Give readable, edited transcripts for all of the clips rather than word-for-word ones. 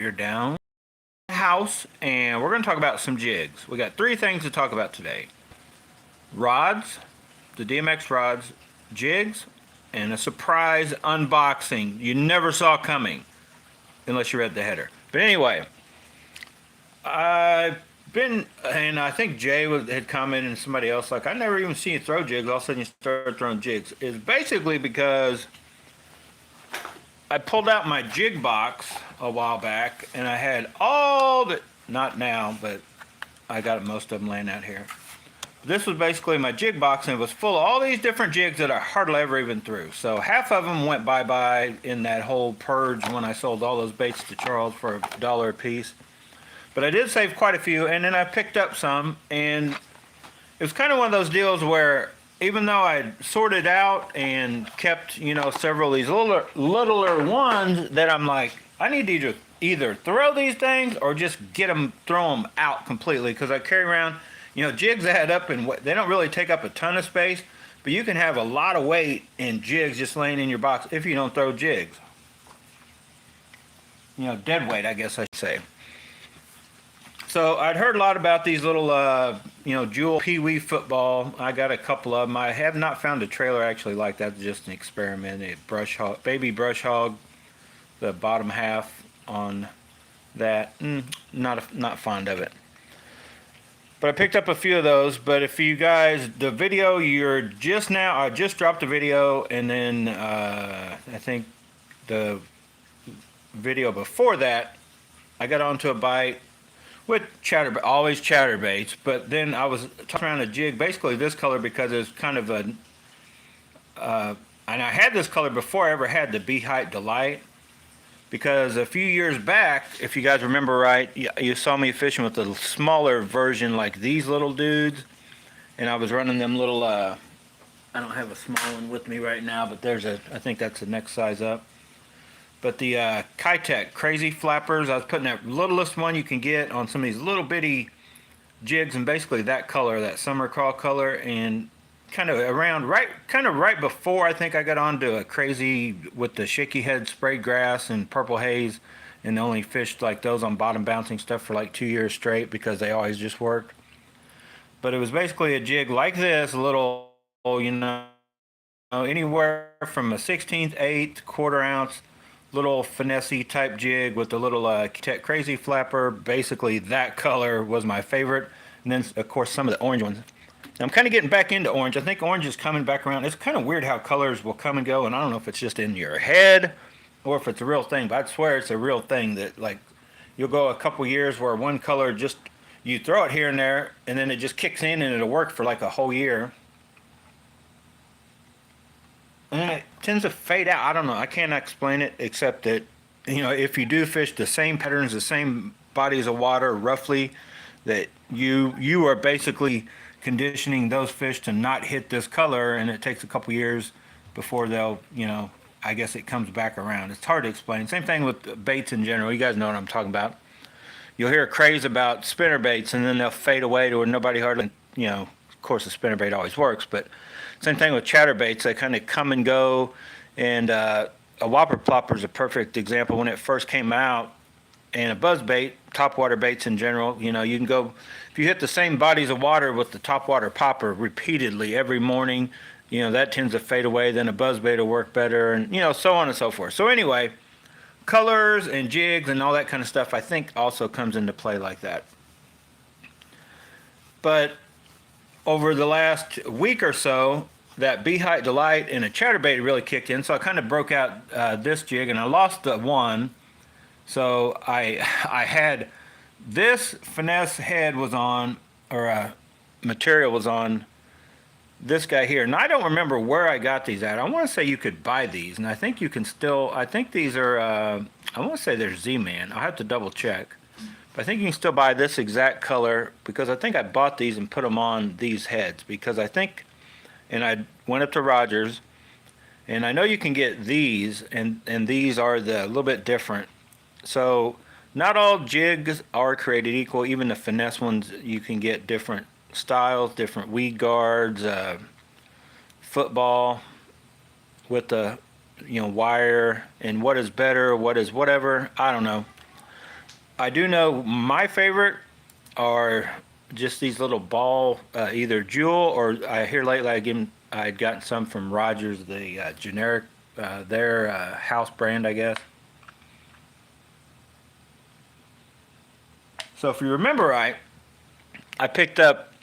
You're down the house, and we're going to talk about some jigs. We got three things to talk about today: rods, the DMX rods, jigs, and a surprise unboxing you never saw coming, unless you read the header. But anyway, I've been, and I think had commented, and somebody else, like, I never even seen you throw jigs. All of a sudden, you start throwing jigs. Is basically because I pulled out my jig box a while back, and I had all the, not now, but I got most of them laying out here. This was basically my jig box, and it was full of all these different jigs that I hardly ever even threw. So half of them went bye-bye in that whole purge when I sold all those baits to Charles for $1 a piece. But I did save quite a few, and then I picked up some, and it was kind of one of those deals where even though I sorted out and kept, several of these littler ones that I'm like, I need to either throw these things or just throw them out completely, because I carry around, jigs add up and they don't really take up a ton of space, but you can have a lot of weight in jigs just laying in your box if you don't throw jigs. Dead weight, I guess I should say. So I'd heard a lot about these little, Jewel Pee-wee football. I got a couple of them. I have not found a trailer actually like that. It's just an experiment. Baby brush hog, the bottom half on that. Not fond of it. But I picked up a few of those. But if you guys, the video I just dropped the video, and then I think the video before that, I got onto a bite with always chatterbaits, but then I was talking around a jig, basically this color, because it's kind of and I had this color before I ever had the Beehite Delight, because a few years back, if you guys remember right, you saw me fishing with a smaller version like these little dudes, and I was running them little, I don't have a small one with me right now, but I think that's the next size up. But the Kitech Crazy Flappers, I was putting that littlest one you can get on some of these little bitty jigs, and basically that color, that summer crawl color, and kind of right before I think I got onto a crazy with the shaky head sprayed grass and purple haze, and only fished like those on bottom bouncing stuff for like 2 years straight because they always just worked. But it was basically a jig like this, a little, anywhere from a 1/16, 1/8, quarter ounce, little finesse type jig with the little Crazy Flapper. Basically that color was my favorite, and then of course some of the orange ones. Now, I'm kind of getting back into orange. I think orange is coming back around. It's kind of weird how colors will come and go, and I don't know if it's just in your head or if it's a real thing, but I swear it's a real thing that, like, you'll go a couple years where one color just, you throw it here and there, and then it just kicks in and it'll work for like a whole year. And then it tends to fade out. I don't know. I can't explain it, except that, if you do fish the same patterns, the same bodies of water, roughly, that you are basically conditioning those fish to not hit this color, and it takes a couple years before they'll, I guess it comes back around. It's hard to explain. Same thing with baits in general. You guys know what I'm talking about. You'll hear a craze about spinner baits, and then they'll fade away to where nobody hardly, of course the spinner bait always works, but same thing with chatterbaits. They kind of come and go, and a whopper plopper is a perfect example. When it first came out, and a buzzbait, topwater baits in general, you can go, if you hit the same bodies of water with the topwater popper repeatedly every morning, that tends to fade away. Then a buzzbait will work better, and so on and so forth. So anyway, colors and jigs and all that kind of stuff, I think, also comes into play like that. But over the last week or so, that Beehite Delight and a chatterbait really kicked in, so I kind of broke out this jig, and I lost the one. So I had this finesse head was on, or material was on this guy here. And I don't remember where I got these at. I want to say you could buy these, and I think you can still, I think these are, I want to say they're Z-Man. I'll have to double check. But I think you can still buy this exact color, because I think I bought these and put them on these heads, because I think, and I went up to Rogers, and I know you can get these, and these are a little bit different. So not all jigs are created equal. Even the finesse ones, you can get different styles, different weed guards, football with the wire, and what is better, what is whatever, I don't know. I do know my favorite are just these little ball, either Jewel or I hear lately I'd gotten some from Rogers, the generic, their house brand, I guess. So if you remember right, I picked up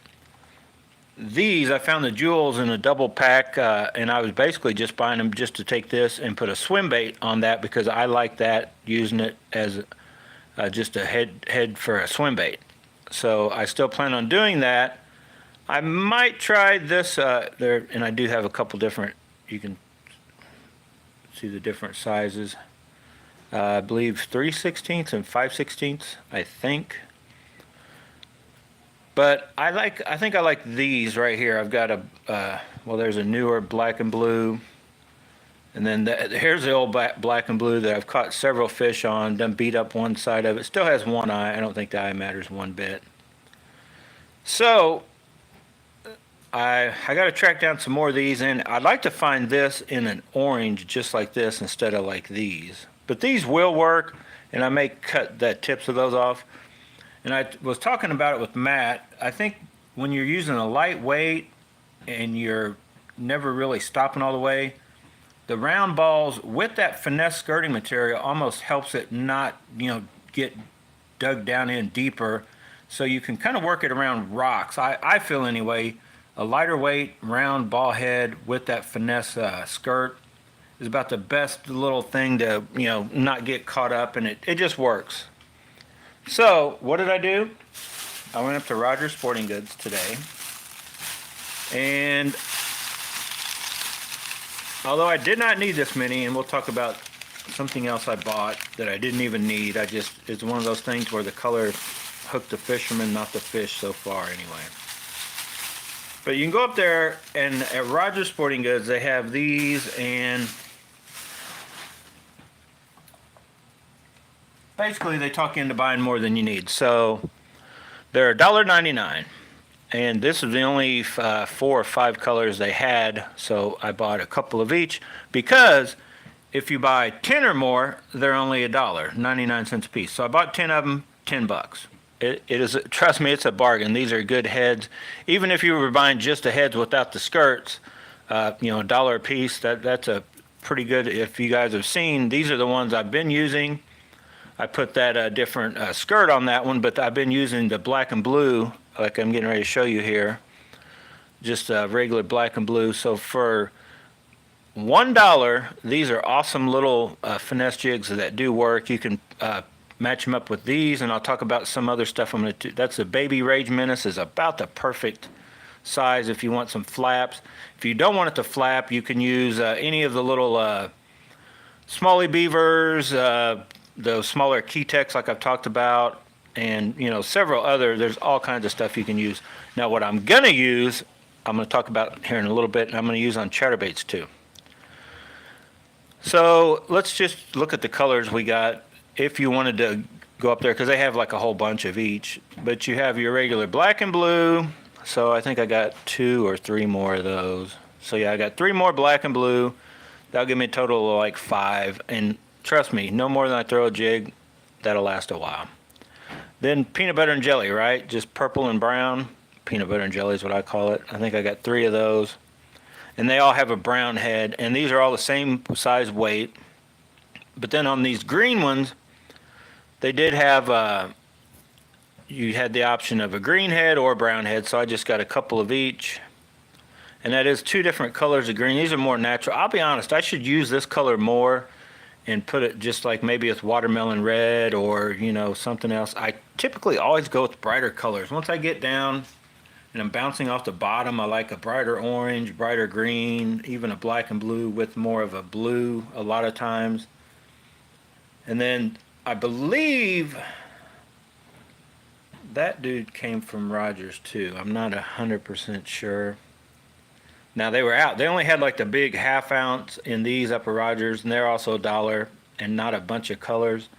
these. I found the Jewels in a double pack, and I was basically just buying them just to take this and put a swim bait on that because I like that, using it as just a head for a swim bait. So I still plan on doing that. I might try this there, and I do have a couple different. You can see the different sizes. I believe 3/16 and 5/16, I think. But I think I like these right here. I've got well, there's a newer black and blue. And then here's the old black and blue that I've caught several fish on, done beat up one side of it. Still has one eye. I don't think the eye matters one bit. So I got to track down some more of these, and I'd like to find this in an orange just like this instead of like these. But these will work, and I may cut the tips of those off. And I was talking about it with Matt. I think when you're using a lightweight and you're never really stopping all the way, the round balls with that finesse skirting material almost helps it not, get dug down in deeper. So you can kind of work it around rocks. I feel anyway, a lighter weight round ball head with that finesse skirt is about the best little thing to, not get caught up, and it just works. So what did I do? I went up to Rogers Sporting Goods today, and although I did not need this many, and we'll talk about something else I bought that I didn't even need. It's one of those things where the color hooked the fisherman, not the fish so far anyway. But you can go up there, and at Rogers Sporting Goods, they have these, and basically they talk you into buying more than you need. So they're $1.99. And this is the only 4 or 5 colors they had, so I bought a couple of each, because if you buy 10 or more, they're only $1, 99 cents a piece. So I bought 10 of them, $10. It is, trust me, it's a bargain. These are good heads. Even if you were buying just the heads without the skirts, $1 a piece, that's a pretty good. If you guys have seen, these are the ones I've been using. I put that different skirt on that one, but I've been using the black and blue, like I'm getting ready to show you here, just regular black and blue. So for $1, these are awesome little finesse jigs that do work. You can match them up with these, and I'll talk about some other stuff I'm going to do. That's a Baby Rage Menace, is about the perfect size if you want some flaps. If you don't want it to flap, you can use any of the little Smalley Beavers, those smaller Keytex like I've talked about, and several other. There's all kinds of stuff you can use. Now what I'm gonna use, I'm gonna talk about here in a little bit, and I'm gonna use on Chatterbaits too. So let's just look at the colors we got. If you wanted to go up there, because they have like a whole bunch of each, but you have your regular black and blue. So I think I got 2 or 3 more of those. So yeah, I got 3 more black and blue. That'll give me a total of like 5, and trust me, no more than I throw a jig, that'll last a while. Then peanut butter and jelly, right? Just purple and brown. Peanut butter and jelly is what I call it. I think I got 3 of those. And they all have a brown head, and these are all the same size weight. But then on these green ones, they did have, you had the option of a green head or a brown head, so I just got a couple of each. And that is 2 different colors of green. These are more natural. I'll be honest, I should use this color more and put it just like maybe with watermelon red or, something else. I typically always go with brighter colors. Once I get down and I'm bouncing off the bottom, I like a brighter orange, brighter green, even a black and blue with more of a blue a lot of times. And then I believe that dude came from Rogers too. I'm not 100% sure. Now they were out. They only had like the big ½ ounce in these up at Rogers, and they're also $1 and not a bunch of colors.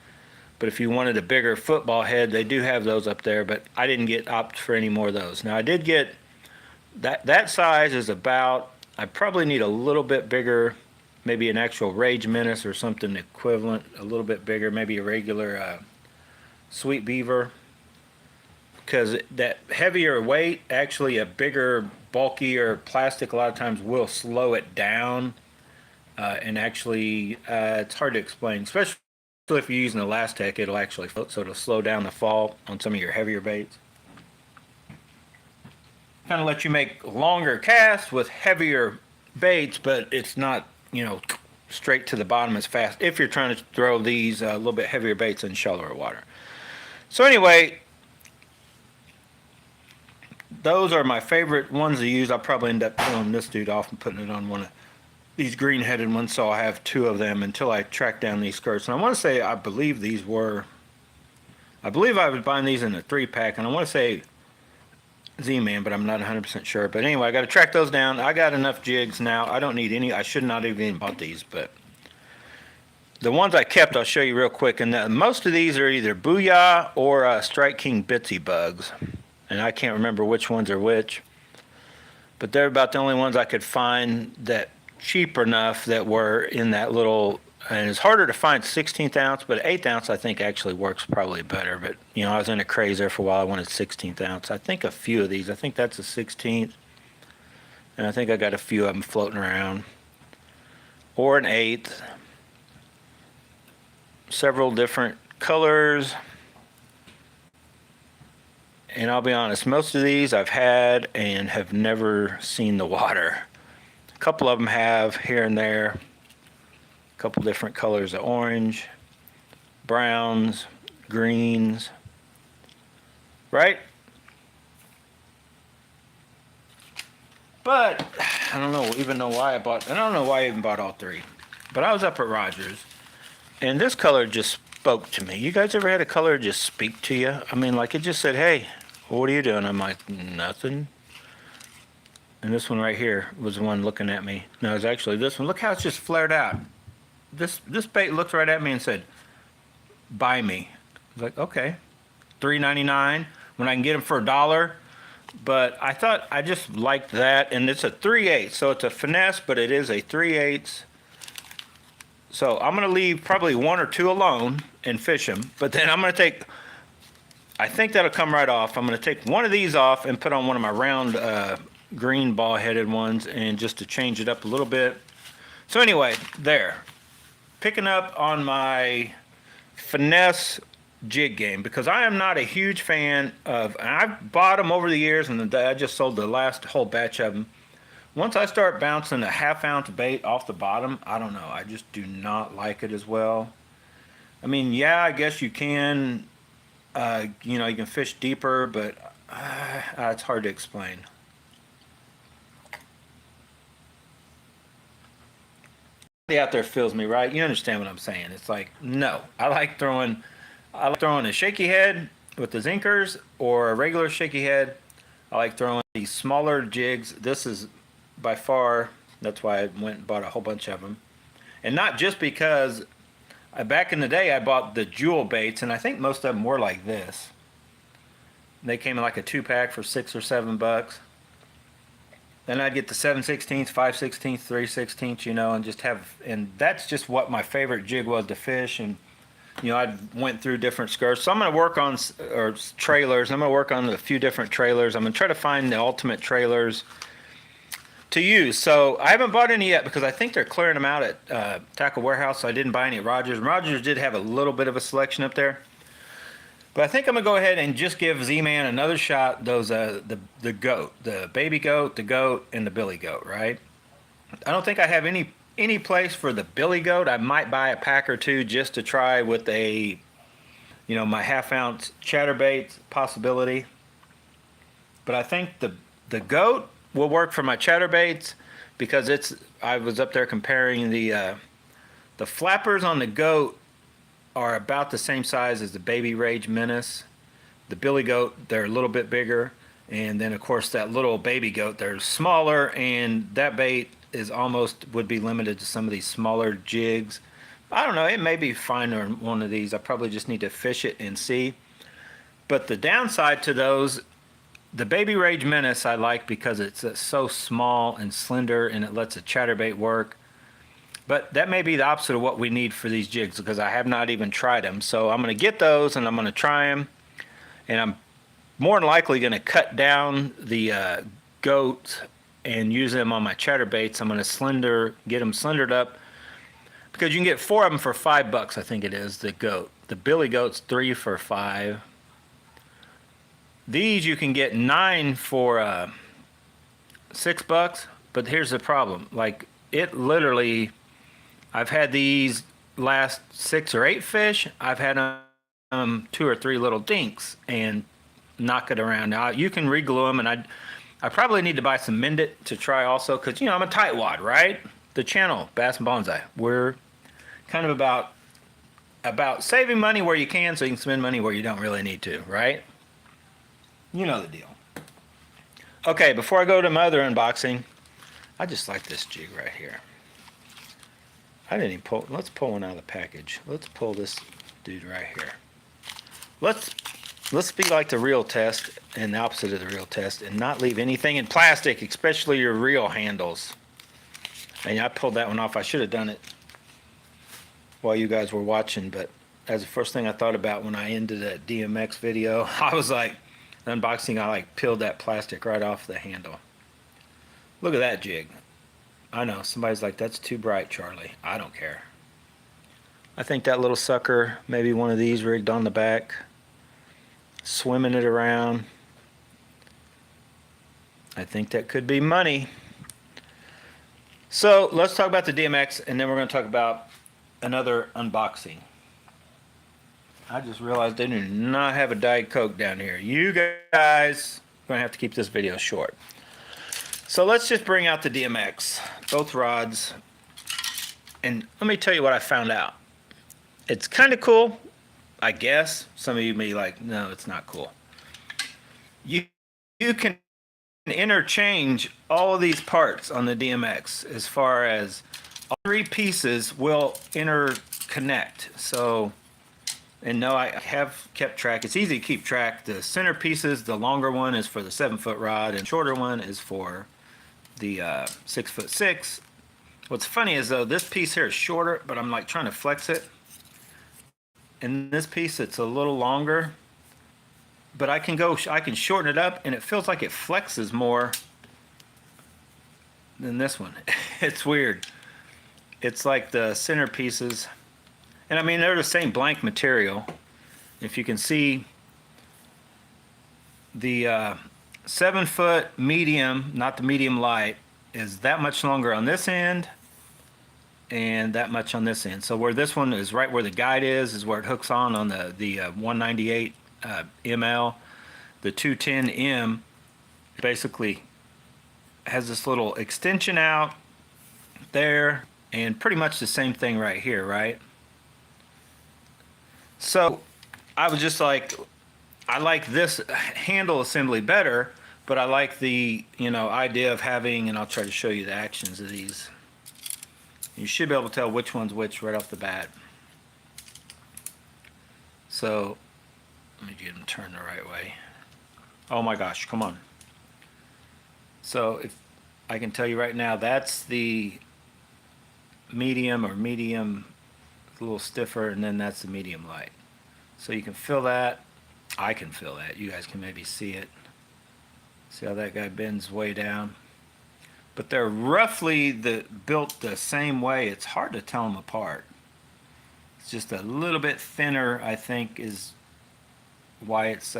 But if you wanted a bigger football head, they do have those up there, but I didn't opt for any more of those. Now I did get that size is about, I probably need a little bit bigger, maybe an actual Rage Menace or something equivalent, a little bit bigger, maybe a regular sweet beaver, because that heavier weight, actually a bigger, bulkier plastic a lot of times will slow it down. And actually, it's hard to explain, especially if you're using Elastec, it'll actually float, so it'll slow down the fall on some of your heavier baits. Kind of let you make longer casts with heavier baits, but it's not, you know, straight to the bottom as fast if you're trying to throw these a little bit heavier baits in shallower water. So anyway, those are my favorite ones to use. I'll probably end up pulling this dude off and putting it on one of these green-headed ones, so I have two of them until I track down these skirts. And I want to say, I believe I was buying these in a 3-pack, and I want to say Z-Man, but I'm not 100% sure. But anyway, I got to track those down. I got enough jigs now. I don't need any. I should not have even bought these, but the ones I kept, I'll show you real quick. And most of these are either Booyah or Strike King Bitsy Bugs, and I can't remember which ones are which. But they're about the only ones I could find that cheap enough that were in that little, and it's harder to find 16th ounce, but 8th ounce I think actually works probably better. But you know, I was in a craze there for a while. I wanted 16th ounce. I think a few of these, I think that's a 16th, and I think I got a few of them floating around, or an 8th. Several different colors, and I'll be honest, most of these I've had and have never seen the water. A couple of them have here and there. A couple different colors of orange, browns, greens, right? But I don't know why I even bought all three. But I was up at Rogers, and this color just spoke to me. You guys ever had a color just speak to you? I mean, like it just said, "Hey, what are you doing?" I'm like, "Nothing." And this one right here was the one looking at me. No, it's actually this one. Look how it's just flared out. This bait looked right at me and said, "Buy me." I was like, okay, $3.99 when I can get them for $1. But I thought I just liked that, and it's a 3/8, so it's a finesse, but it is a 3/8. So I'm gonna leave probably one or two alone and fish them. But then I'm gonna take, I think that'll come right off. I'm gonna take one of these off and put on one of my round green ball-headed ones, and just to change it up a little bit. So anyway, there, picking up on my finesse jig game, because I am not a huge fan of, and I've bought them over the years, and I just sold the last whole batch of them. Once I start bouncing a half-ounce bait off the bottom, I don't know, I just do not like it as well. I mean, yeah, I guess you can, you know, you can fish deeper, but it's hard to explain. Out there feels me, right? You understand what I'm saying? It's like, no, I like throwing a shaky head with the zinkers, or a regular shaky head. I like throwing these smaller jigs. This is by far, that's why I went and bought a whole bunch of them. And not just because back in the day I bought the jewel baits, and I think most of them were like this. They came in like a 2-pack for $6 or $7. Then I'd get the 7/16, 5/16, 3/16, you know, and just have, and that's just what my favorite jig was to fish. And you know, I went through different skirts. So I'm going to work on trailers. I'm going to work on a few different trailers. I'm going to try to find the ultimate trailers to use. So I haven't bought any yet because I think they're clearing them out at Tackle Warehouse. So I didn't buy any at Rogers. Rogers did have a little bit of a selection up there. But I think I'm going to go ahead and just give Z-Man another shot. Those the goat, the baby goat, the goat, and the billy goat, right? I don't think I have any place for the billy goat. I might buy a pack or two just to try with a, you know, my half-ounce chatterbait possibility. But I think the goat will work for my chatterbaits, because I was up there comparing the flappers on the goat are about the same size as the baby rage menace. The billy goat, they're a little bit bigger, and then of course that little baby goat, they're smaller, and that bait is almost would be limited to some of these smaller jigs. I don't know, it may be fine on one of these. I probably just need to fish it and see. But the downside to those, the baby rage menace I like because it's so small and slender, and it lets a chatterbait work. But that may be the opposite of what we need for these jigs because I have not even tried them. So I'm going to get those and I'm going to try them. And I'm more than likely going to cut down the goats and use them on my chatterbaits. I'm going to get them slendered up because you can get 4 of them for $5, I think it is, the goat. The billy goat's 3 for $5. These you can get 9 for $6, but here's the problem. Like, it literally, I've had these last 6 or 8 fish. I've had 2 or 3 little dinks and knock it around. Now you can reglue them, and I probably need to buy some Mendit to try also, because I'm a tightwad, right? The channel Bass and Bonsai, we're kind of about saving money where you can, so you can spend money where you don't really need to, right? You know the deal. Okay, before I go to my other unboxing, I just like this jig right here. I didn't even pull. Let's pull one out of the package. Let's pull this dude right here. Let's be like the real test and the opposite of the real test and not leave anything in plastic, especially your reel handles. And I pulled that one off. I should have done it while you guys were watching, but that's the first thing I thought about when I ended that DMX video. I was like, unboxing, I like peeled that plastic right off the handle. Look at that jig. I know, somebody's like, that's too bright, Charlie. I don't care. I think that little sucker, maybe one of these rigged on the back, swimming it around. I think that could be money. So let's talk about the DMX, and then we're going to talk about another unboxing. I just realized they do not have a Diet Coke down here. You guys are going to have to keep this video short. So let's just bring out the DMX, both rods. And let me tell you what I found out. It's kind of cool, I guess. Some of you may be like, no, it's not cool. You can interchange all of these parts on the DMX as far as all 3 pieces will interconnect. So, and no, I have kept track. It's easy to keep track. The center pieces, the longer one is for the 7-foot rod, and the shorter one is for the 6'6". What's funny is though, this piece here is shorter, but I'm like trying to flex it. And this piece, it's a little longer, but I can shorten it up, and it feels like it flexes more than this one. It's weird. It's like the center pieces. And I mean, they're the same blank material. If you can see, the 7-foot medium, not the medium light, is that much longer on this end and that much on this end. So where this one is right where the guide is where it hooks on the 198 ML. The 210M basically has this little extension out there, and pretty much the same thing right here, right? So I was just like, I like this handle assembly better, but I like the idea of having, and I'll try to show you the actions of these. You should be able to tell which one's which right off the bat. So let me get them turned the right way. Oh my gosh, come on. So if I can tell you right now, that's the medium, a little stiffer, and then that's the medium light. So you can feel that. I can feel that. You guys can maybe see it. See how that guy bends way down? But they're roughly built the same way. It's hard to tell them apart. It's just a little bit thinner, I think, is why it's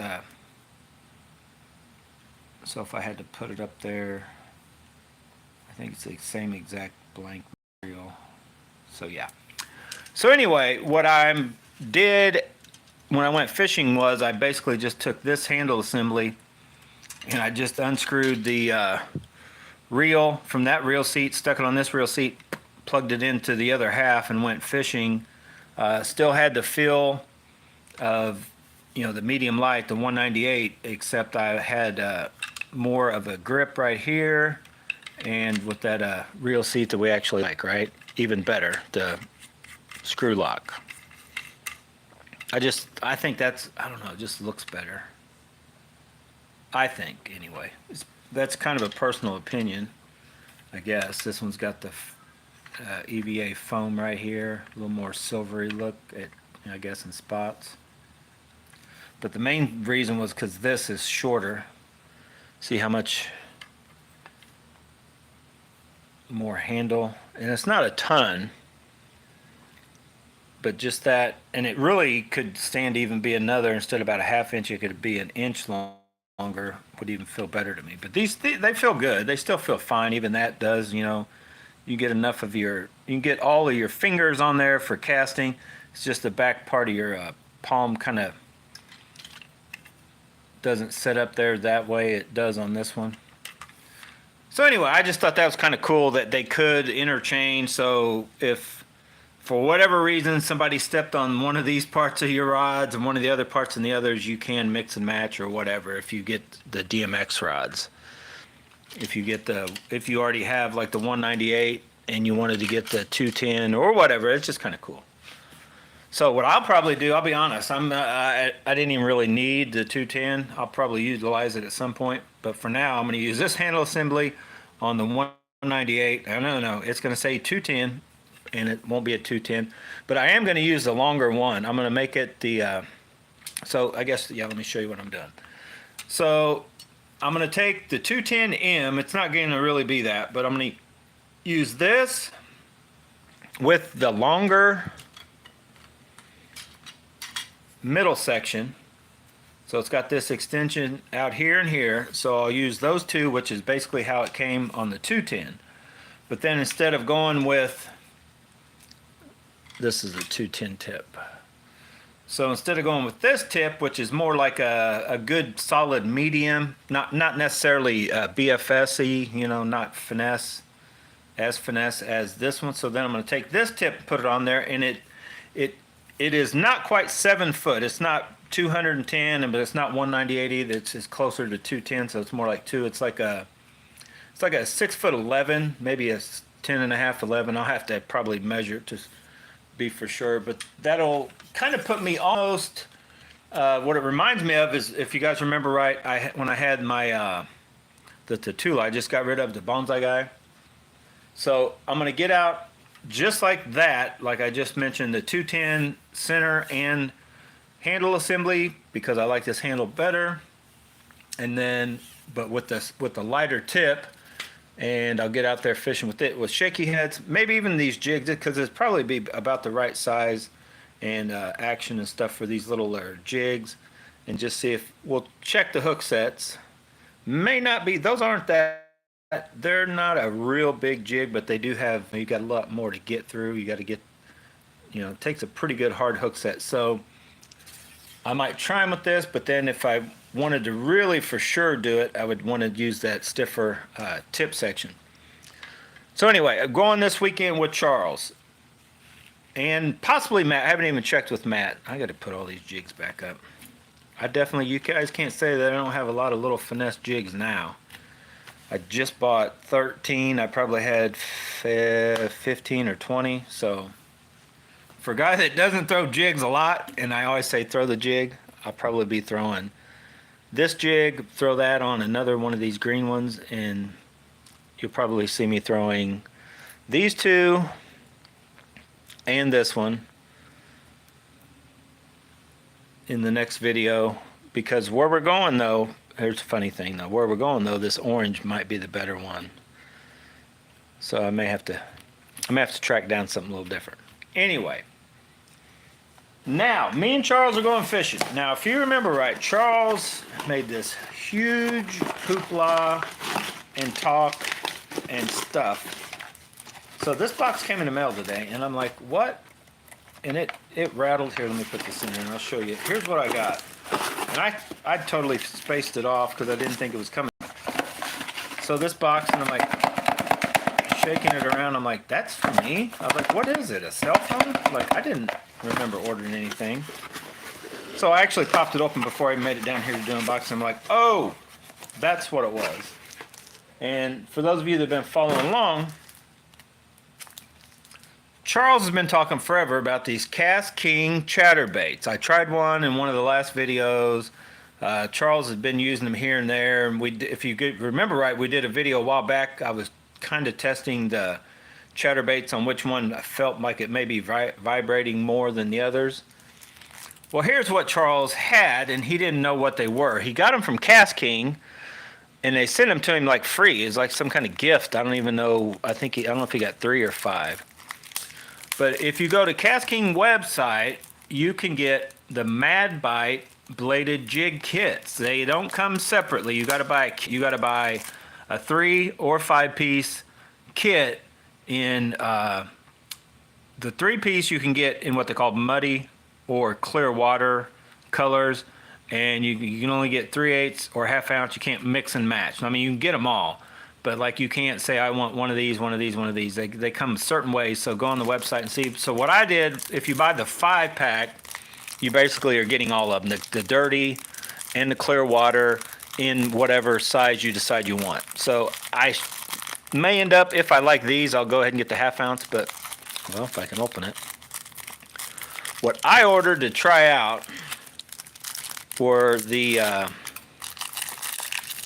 so if I had to put it up there, I think it's the same exact blank material. So yeah. So anyway, what I did when I went fishing was I basically just took this handle assembly and I just unscrewed the reel from that reel seat, stuck it on this reel seat, plugged it into the other half, and went fishing. Still had the feel of the medium light, the 198, except I had more of a grip right here, and with that reel seat that we actually like, right? Even better, the screw lock. I think that's, I don't know, it just looks better. I think, anyway. That's kind of a personal opinion, I guess. This one's got the EVA foam right here, a little more silvery look, I guess in spots. But the main reason was because this is shorter. See how much more handle, and it's not a ton, but just that, and it really could stand to even be another, instead of about a half inch, it could be an inch longer, would even feel better to me. But these, they feel good. They still feel fine. Even that does, you know, you get enough of your, you can get all of your fingers on there for casting. It's just the back part of your palm kind of doesn't set up there that way it does on this one. So anyway, I just thought that was kind of cool that they could interchange. So if for whatever reason somebody stepped on one of these parts of your rods and one of the other parts in the others, you can mix and match or whatever if you get the DMX rods. If you already have like the 198 and you wanted to get the 210 or whatever, it's just kind of cool. So what I'll probably do, I'll be honest, I didn't even really need the 210. I'll probably utilize it at some point, but for now I'm going to use this handle assembly on the 198. No, it's going to say 210 and it won't be a 210, but I am going to use the longer one. I'm going to make it the so I guess, yeah, let me show you what I'm doing. So I'm going to take the 210M. It's not going to really be that, but I'm going to use this with the longer middle section. So it's got this extension out here and here. So I'll use those two, which is basically how it came on the 210. But then instead of going with, this is a 210 tip. So instead of going with this tip, which is more like a good solid medium, not necessarily BFS-y, you know, not finesse as this one. So then I'm going to take this tip and put it on there, and it is not quite 7 foot. It's not 210, but it's not 198 either. It's closer to 210, so it's more like 2. It's like a 6'11", maybe a 10 and a half, 11. I'll have to probably measure it to be for sure, but that'll kind of put me almost, what it reminds me of is, if you guys remember right, when I had my the Tatula, I just got rid of the bonsai guy. So I'm going to get out just like that, like I just mentioned, the 210 center and handle assembly, because I like this handle better, and then but with the lighter tip, and I'll get out there fishing with it with shaky heads, maybe even these jigs, because it's probably be about the right size and action and stuff for these little jigs, and just see if we'll check the hook sets. May not be, those aren't that, they're not a real big jig, but they do have, you got a lot more to get through. You got to get, you know, it takes a pretty good hard hook set. So I might try them with this, but then if I wanted to really for sure do it, I would want to use that stiffer tip section. So anyway, I'm going this weekend with Charles and possibly Matt. I haven't even checked with Matt. I got to put all these jigs back up. I definitely, you guys can't say that I don't have a lot of little finesse jigs now. I just bought 13. I probably had 15 or 20. So for a guy that doesn't throw jigs a lot, and I always say throw the jig, I'll probably be throwing this jig, throw that on another one of these green ones, and you'll probably see me throwing these two and this one in the next video. Because where we're going though, here's a funny thing though, where we're going though, this orange might be the better one. So I may have to track down something a little different. Anyway, now me and Charles are going fishing. Now if you remember right, Charles made this huge hoopla and talk and stuff. So this box came in the mail today, and I'm like, what? And it rattled. Here, let me put this in here and I'll show you. Here's what I got. And I totally spaced it off because I didn't think it was coming. So this box, and I'm like shaking it around. I'm like, that's for me? I was like, what is it, a cell phone? Like, I didn't remember ordering anything. So I actually popped it open before I made it down here to do unboxing. I'm like, oh, that's what it was. And for those of you that have been following along, Charles has been talking forever about these KastKing Chatterbaits. I tried one in one of the last videos. Charles has been using them here and there. And if you remember right, we did a video a while back. I was kind of testing the chatterbaits on which one I felt like it may be vibrating more than the others. Well, here's what Charles had, and he didn't know what they were. He got them from KastKing, and they sent them to him like free. It's like some kind of gift. I don't even know. I don't know if he got 3 or 5. But if you go to KastKing website, you can get the Mad Bite bladed jig kits. They don't come separately. You got to buy a 3 or 5 piece kit in the 3-piece you can get in what they call muddy or clear water colors, and you can only get 3/8 or ½ ounce. You can't mix and match. I mean, you can get them all, but like you can't say I want one of these, one of these, one of these. They come certain ways. So go on the website and see. So what I did, if you buy the 5-pack, you basically are getting all of them, the dirty and the clear water in whatever size you decide you want. So I may end up, if I like these, I'll go ahead and get the ½ ounce, but well, if I can open it. What I ordered to try out were the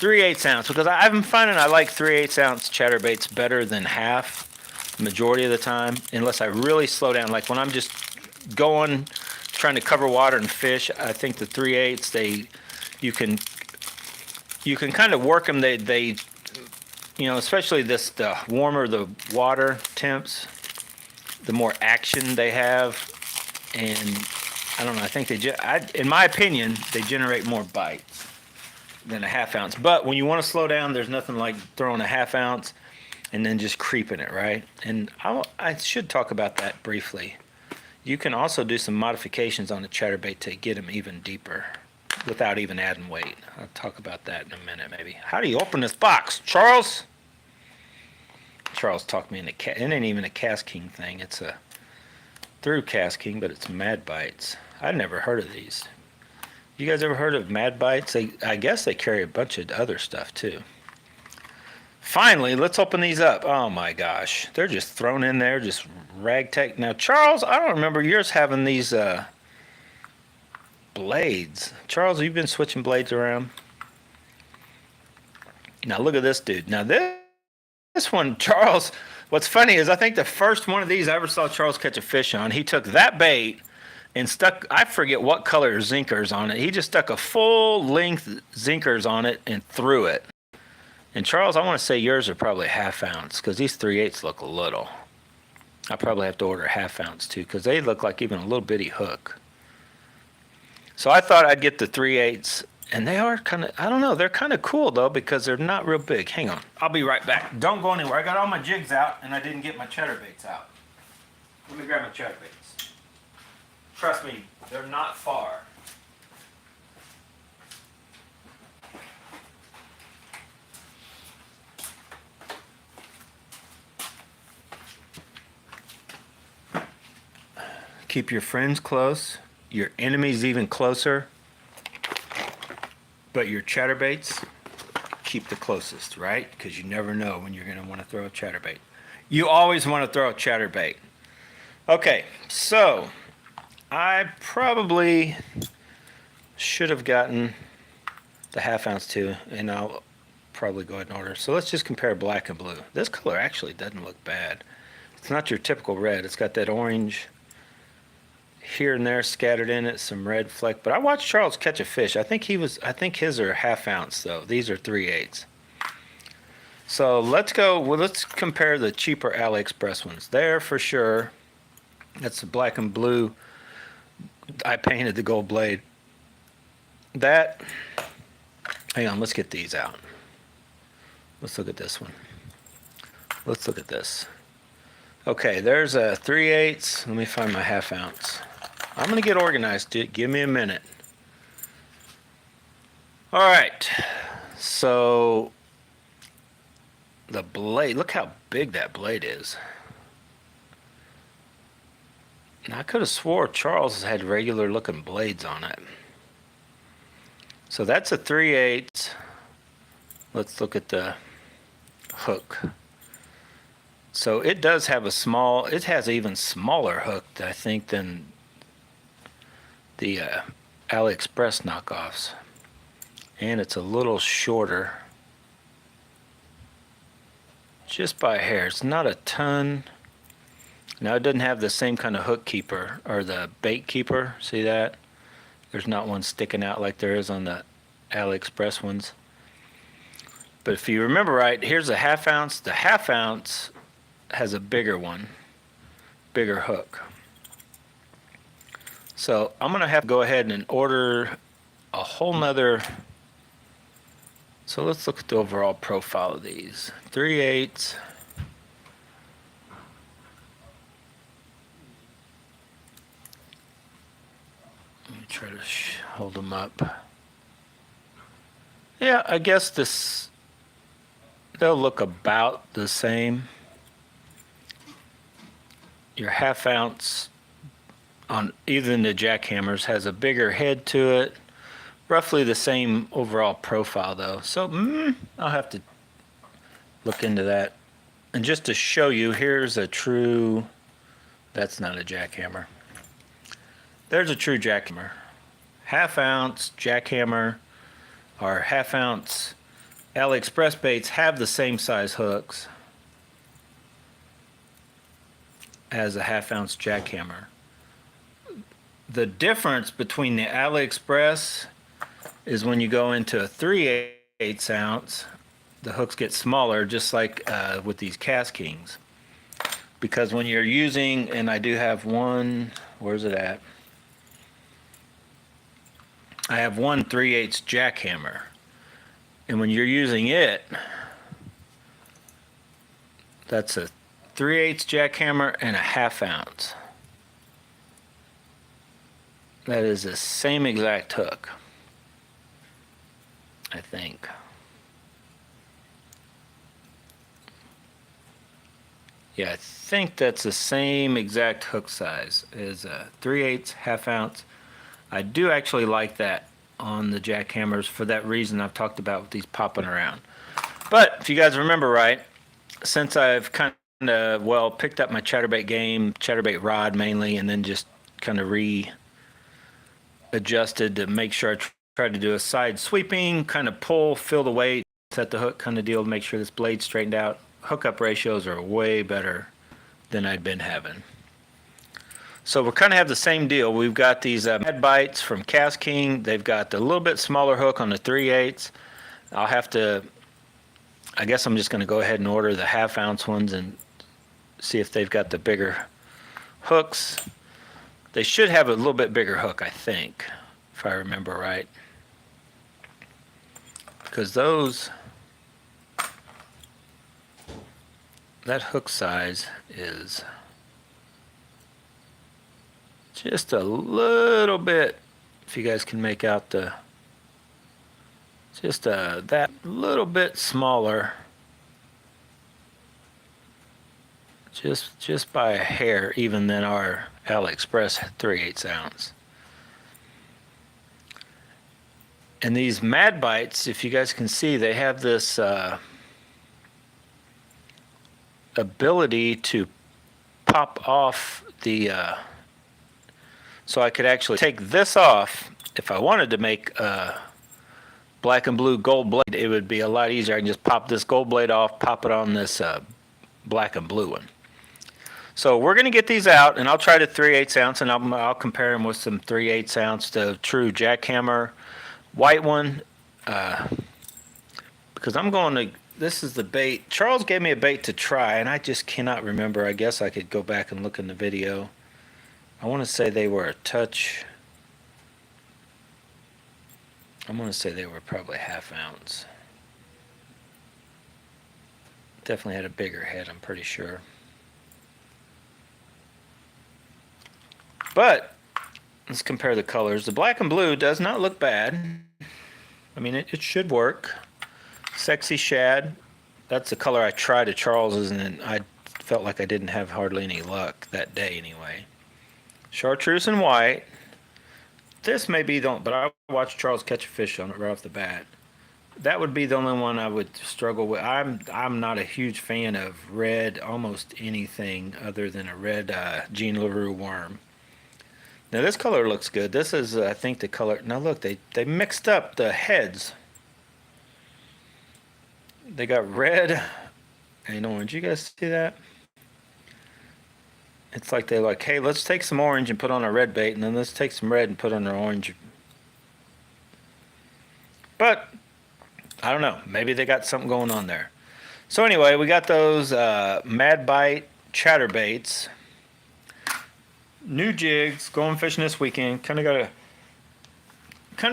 3/8 ounce, because I've been finding I like 3/8 ounce chatterbaits better than half, majority of the time, unless I really slow down. Like when I'm just going, trying to cover water and fish, I think the 3/8 you can kind of work them. They especially the warmer the water temps, the more action they have, and I don't know. I think in my opinion, they generate more bites than a ½ ounce. But when you want to slow down, there's nothing like throwing a ½ ounce and then just creeping it, right? And I should talk about that briefly. You can also do some modifications on the chatterbait to get them even deeper without even adding weight. I'll talk about that in a minute, maybe. How do you open this box, Charles? Charles talked me into it ain't even a KastKing thing. It's through KastKing, but it's Mad Bites. I'd never heard of these. You guys ever heard of Mad Bites? I guess they carry a bunch of other stuff too. Finally, let's open these up. Oh my gosh, they're just thrown in there, just ragtag. Now, Charles, I don't remember yours having these blades. Charles, you've been switching blades around. Now look at this dude. Now this one, Charles, what's funny is I think the first one of these I ever saw Charles catch a fish on, he took that bait and stuck, I forget what color zinkers on it. He just stuck a full length zinkers on it and threw it. And Charles, I want to say yours are probably ½ ounce, because these 3/8 look a little. I probably have to order a ½ ounce too, because they look like even a little bitty hook. So I thought I'd get the 3/8, and they are kind of, I don't know, they're kind of cool though, because they're not real big. Hang on, I'll be right back. Don't go anywhere. I got all my jigs out, and I didn't get my chatterbaits out. Let me grab my chatterbaits. Trust me, they're not far. Keep your friends close, your enemies even closer, but your chatterbaits, keep the closest, right? Because you never know when you're going to want to throw a chatterbait. You always want to throw a chatterbait. Okay, so I probably should have gotten the ½ ounce too, and I'll probably go ahead and order. So let's just compare black and blue. This color actually doesn't look bad. It's not your typical red. It's got that orange here and there scattered in it, some red fleck. But I watched Charles catch a fish. I think his are ½ ounce though. These are 3/8. So let's go. Well, let's compare the cheaper AliExpress ones. There for sure. That's the black and blue. I painted the gold blade. That. Hang on. Let's get these out. Let's look at this one. Let's look at this. Okay, there's a 3/8. Let me find my ½ ounce. I'm going to get organized, dude. Give me a minute. All right. So, the blade. Look how big that blade is. Now, I could have swore Charles had regular looking blades on it. So, that's a 3/8. Let's look at the hook. So it does have it has an even smaller hook, I think, than the AliExpress knockoffs. And it's a little shorter. Just by a hair. It's not a ton. Now it doesn't have the same kind of hook keeper or the bait keeper. See that? There's not one sticking out like there is on the AliExpress ones. But if you remember right, here's a half ounce. The half ounce has a bigger one, bigger hook. So I'm gonna have to go ahead and order a whole nother. So let's look at the overall profile of these. 3/8. Let me try to hold them up. Yeah, I guess they'll look about the same. Your half ounce on even the jackhammers has a bigger head to it. Roughly the same overall profile though. So I'll have to look into that. And just to show you, here's a true, that's not a jackhammer. There's a true jackhammer. Half ounce jackhammer or half ounce AliExpress baits have the same size hooks as a half ounce jackhammer. The difference between the AliExpress is when you go into a 3/8 ounce, the hooks get smaller, just like with these KastKings. Because when you're using, and I do have one, where's it at? I have one 3/8 jackhammer. And when you're using it, that's a 3/8 jackhammer and a half ounce. That is the same exact hook, I think. Yeah, I think that's the same exact hook size as a 3/8 half ounce. I do actually like that on the jackhammers for that reason I've talked about with these popping around. But if you guys remember right, since I've kind of, well, picked up my chatterbait game, chatterbait rod mainly, and then just kind of readjusted to make sure I tried to do a side sweeping, kind of pull, fill the weight, set the hook kind of deal to make sure this blade straightened out. Hookup ratios are way better than I'd been having. So we kind of have the same deal. We've got these Mad Bites from KastKing. They've got the little bit smaller hook on the 3/8. I'll have to, I guess I'm just going to go ahead and order the half ounce ones and see if they've got the bigger hooks. They should have a little bit bigger hook, I think, if I remember right. Because that hook size is just a little bit, if you guys can make out just that little bit smaller, just by a hair, even than our AliExpress 3/8 ounce. And these Mad Bites, if you guys can see, they have this ability to pop off the so I could actually take this off. If I wanted to make a black and blue gold blade, it would be a lot easier. I can just pop this gold blade off, pop it on this black and blue one. So we're going to get these out, and I'll try the 3/8 ounce, and I'll compare them with some 3/8 ounce, the true jackhammer white one, because I'm going to, this is the bait. Charles gave me a bait to try, and I just cannot remember. I guess I could go back and look in the video. I want to say they were a touch, I'm going to say they were probably half ounce. Definitely had a bigger head, I'm pretty sure. But let's compare the colors. The black and blue does not look bad. I mean, it should work. Sexy Shad, that's the color I tried at Charles's, and I felt like I didn't have hardly any luck that day anyway. Chartreuse and white. This may be the, but I watched Charles catch a fish on it right off the bat. That would be the only one I would struggle with. I'm not a huge fan of red, almost anything other than a red Jean LaRue worm. Now this color looks good. This is, I think, the color. Now look, they mixed up the heads. They got red and orange. You guys see that? It's like they're like, hey, let's take some orange and put on our red bait, and then let's take some red and put on our orange. But I don't know. Maybe they got something going on there. So anyway, we got those Mad Bite Chatterbaits. New jigs. Going fishing this weekend. Kind of got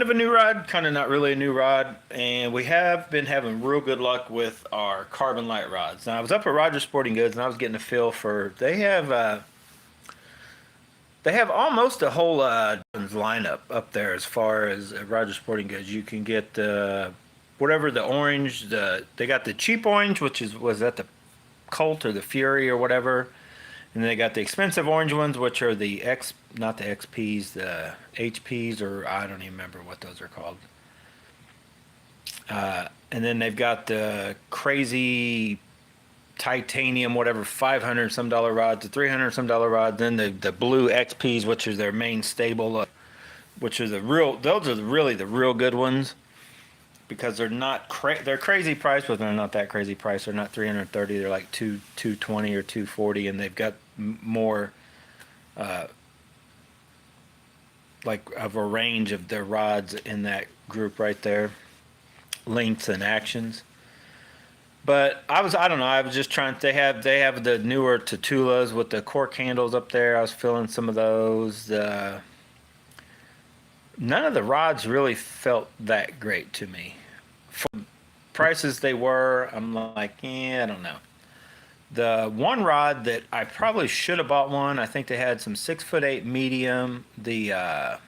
a new rod, kind of not really a new rod, and we have been having real good luck with our carbon light rods. Now I was up at Rogers Sporting Goods and I was getting a feel for they have almost a whole lineup up there as far as Rogers Sporting Goods. You can get whatever the orange, they got the cheap orange, which was that the Colt or the Fury or whatever. And then they got the expensive orange ones, which are the not the XPs, the HPs, or I don't even remember what those are called. And then they've got the crazy titanium, whatever, $500 some rods, the $300 some rods. Then the blue XPs, which is their main stable, which are those are really the real good ones. Because they're not they're crazy price, but they're not that crazy price. They're not $330. They're like $220 or $240, and they've got more like of a range of their rods in that group right there, lengths and actions. But I don't know. I was just trying. They have the newer Tatulas with the cork handles up there. I was feeling some of those. None of the rods really felt that great to me. For prices they were, I'm like, I don't know. The one rod that I probably should have bought one, I think they had some 6'8" medium, the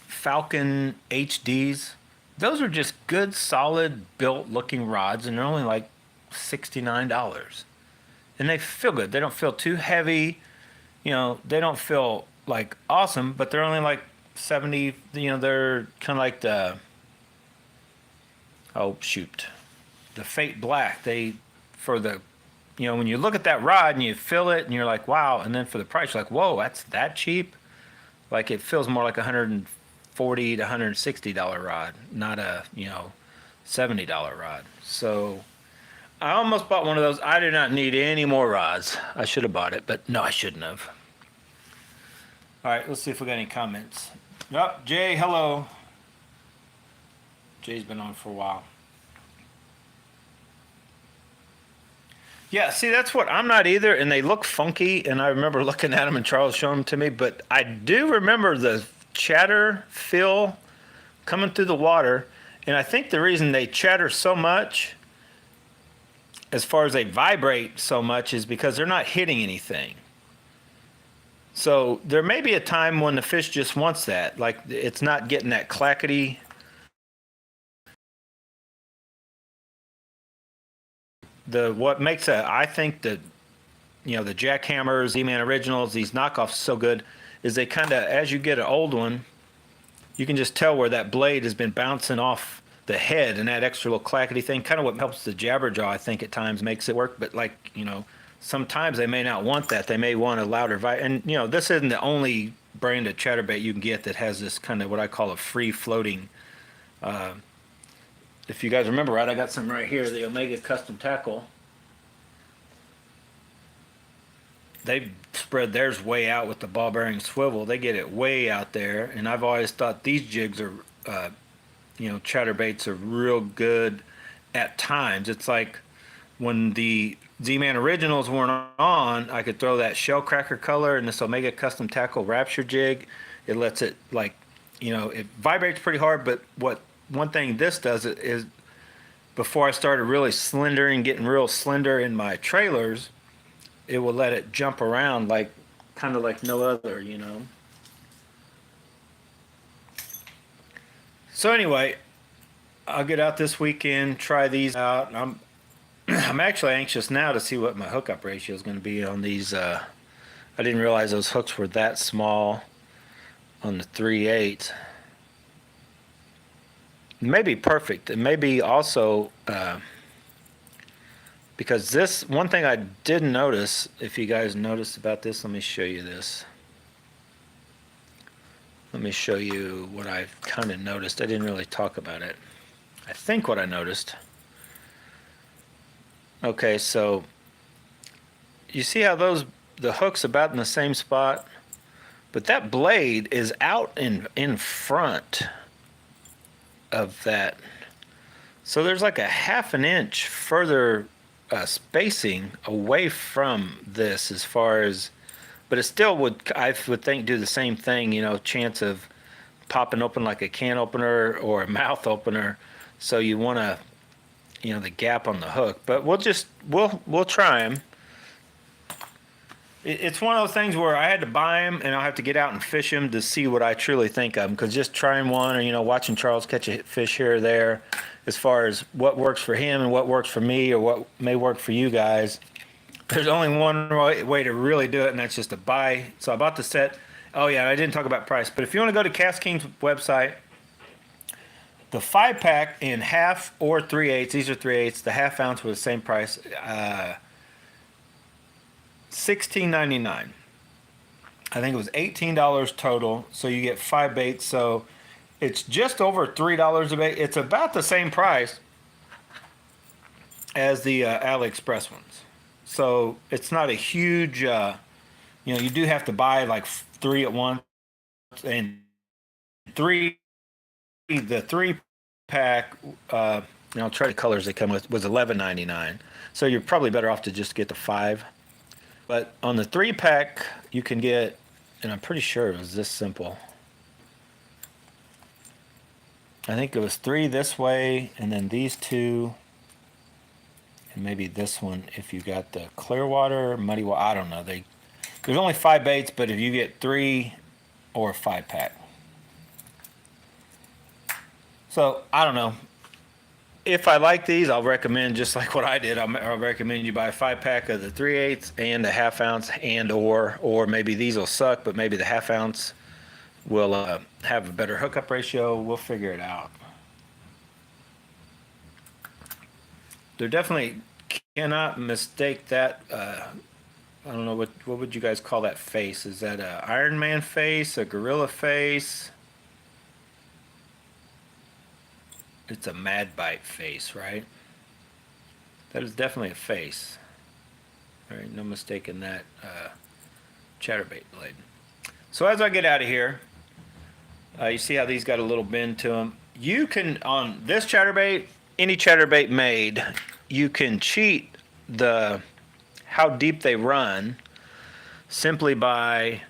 Falcon HDs. Those are just good, solid, built-looking rods, and they're only like $69. And they feel good. They don't feel too heavy. They don't feel like awesome, but they're only like 70, they're kind of like the Fate Black. When you look at that rod and you feel it and you're like, wow, and then for the price you're like, whoa, that's that cheap. Like it feels more like $140 to $160 rod, not a $70 rod. So I almost bought one of those. I do not need any more rods. I should have bought it, but no, I shouldn't have. All right, let's see if we got any comments. Yep, Jay, hello. Jay's been on for a while. Yeah, see, that's what I'm not either, and they look funky, and I remember looking at them and Charles showing them to me, but I do remember the chatter feel coming through the water, and I think the reason they chatter so much, as far as they vibrate so much, is because they're not hitting anything. So there may be a time when the fish just wants that, like it's not getting that clackety. What makes I think the jackhammers, Z-Man originals, these knockoffs so good is they kind of, as you get an old one, you can just tell where that blade has been bouncing off the head, and that extra little clackety thing, kind of what helps the jabberjaw, I think at times makes it work. But sometimes they may not want that. They may want a louder and this isn't the only brand of chatterbait you can get that has this kind of what I call a free floating. If you guys remember right, I got some right here, the Omega Custom Tackle. They spread theirs way out with the ball bearing swivel. They get it way out there, and I've always thought these jigs are, chatterbaits are real good at times. It's like when the Z-Man Originals weren't on, I could throw that shell cracker color and this Omega Custom Tackle Rapture jig. It lets it it vibrates pretty hard, but one thing this does is before I started really getting real slender in my trailers, it will let it jump around kind of like no other, So anyway, I'll get out this weekend, try these out. I'm actually anxious now to see what my hookup ratio is going to be on these. I didn't realize those hooks were that small on the 3/8. It may be perfect. It may be also because this one thing I didn't notice. If you guys noticed about this, let me show you this. Let me show you what I kind of noticed. I didn't really talk about it. I think what I noticed. Okay, so you see how those the hook's about in the same spot, but that blade is out in front of that. So there's like a half an inch further spacing away from this as far as, but it still would, I would think, do the same thing, you know, chance of popping open like a can opener or a mouth opener. So you want to, you know, the gap on the hook, but we'll try them. It's one of those things where I had to buy them and I'll have to get out and fish them to see what I truly think of them. Because just trying one, or you know, watching Charles catch a fish here or there, as far as what works for him and what works for me or what may work for you guys, there's only one way to really do it, and that's just to buy. So I bought the set. Oh yeah, I didn't talk about price, but if you want to go to KastKing's website, the 5-pack in half or 3/8, these are 3/8, the half ounce was the same price, $16.99. I think it was $18 total, so you get 5 baits, so it's just over $3 a bait. It's about the same price as the AliExpress ones. So it's not a huge, you know, you do have to buy like 3 at once, and the 3-pack, you know, try the colors they come with, was $11.99. So you're probably better off to just get the 5. But on the 3-pack, you can get, and I'm pretty sure it was this simple. I think it was 3 this way, and then these 2, and maybe this one if you got the clear water, muddy water. I don't know. There's only 5 baits, but if you get 3 or a 5-pack. So I don't know. If I like these, I'll recommend, just like what I did, I'll recommend you buy a 5-pack of the 3/8 and a half ounce, and or maybe these will suck, but maybe the half ounce will have a better hookup ratio. We'll figure it out. They're definitely cannot mistake that. I don't know what would you guys call that face? Is that a Iron Man face, a gorilla face? It's a mad bite face, right? That is definitely a face. All right, no mistaking that chatterbait blade. So as I get out of here, you see how these got a little bend to them. You can, on this chatterbait, any chatterbait made, you can cheat how deep they run simply by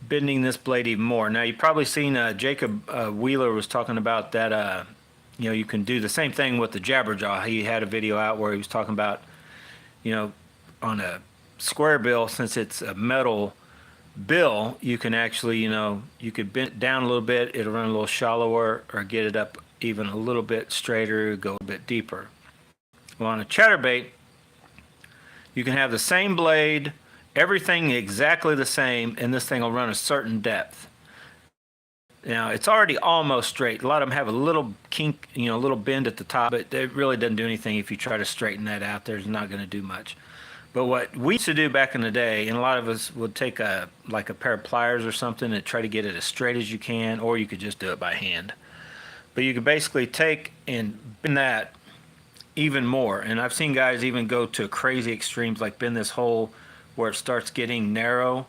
bending this blade even more. Now you've probably seen Jacob Wheeler was talking about that. You know, you can do the same thing with the jabberjaw. He had a video out where he was talking about, you know, on a square bill, since it's a metal bill, you can actually, you know, you could bend it down a little bit, it'll run a little shallower, or get it up even a little bit straighter, go a bit deeper. Well, on a chatterbait, you can have the same blade, everything exactly the same, and this thing will run a certain depth. Now, it's already almost straight. A lot of them have a little kink, you know, a little bend at the top, but it really doesn't do anything if you try to straighten that out. There's not going to do much. But what we used to do back in the day, and a lot of us would take like a pair of pliers or something and try to get it as straight as you can, or you could just do it by hand. But you could basically take and bend that even more. And I've seen guys even go to crazy extremes, like bend this hole where it starts getting narrow,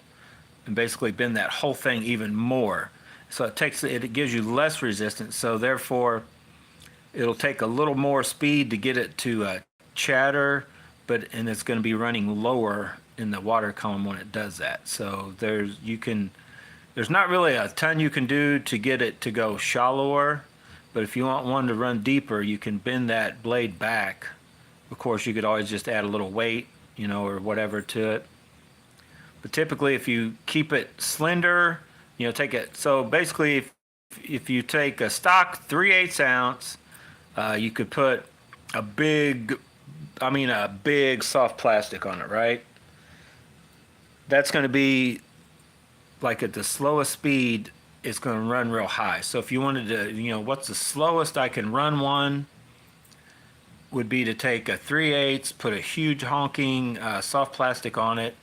and basically bend that whole thing even more. So it gives you less resistance, so therefore it'll take a little more speed to get it to chatter, and it's going to be running lower in the water column when it does that. So there's not really a ton you can do to get it to go shallower, but if you want one to run deeper, you can bend that blade back. Of course, you could always just add a little weight, you know, or whatever to it. But typically, if you keep it slender, you know, take it. So basically, if you take a stock 3/8 ounce, you could put a big soft plastic on it, right? That's going to be like at the slowest speed, it's going to run real high. So if you wanted to, you know, what's the slowest I can run one would be to take a 3/8, put a huge honking soft plastic on it,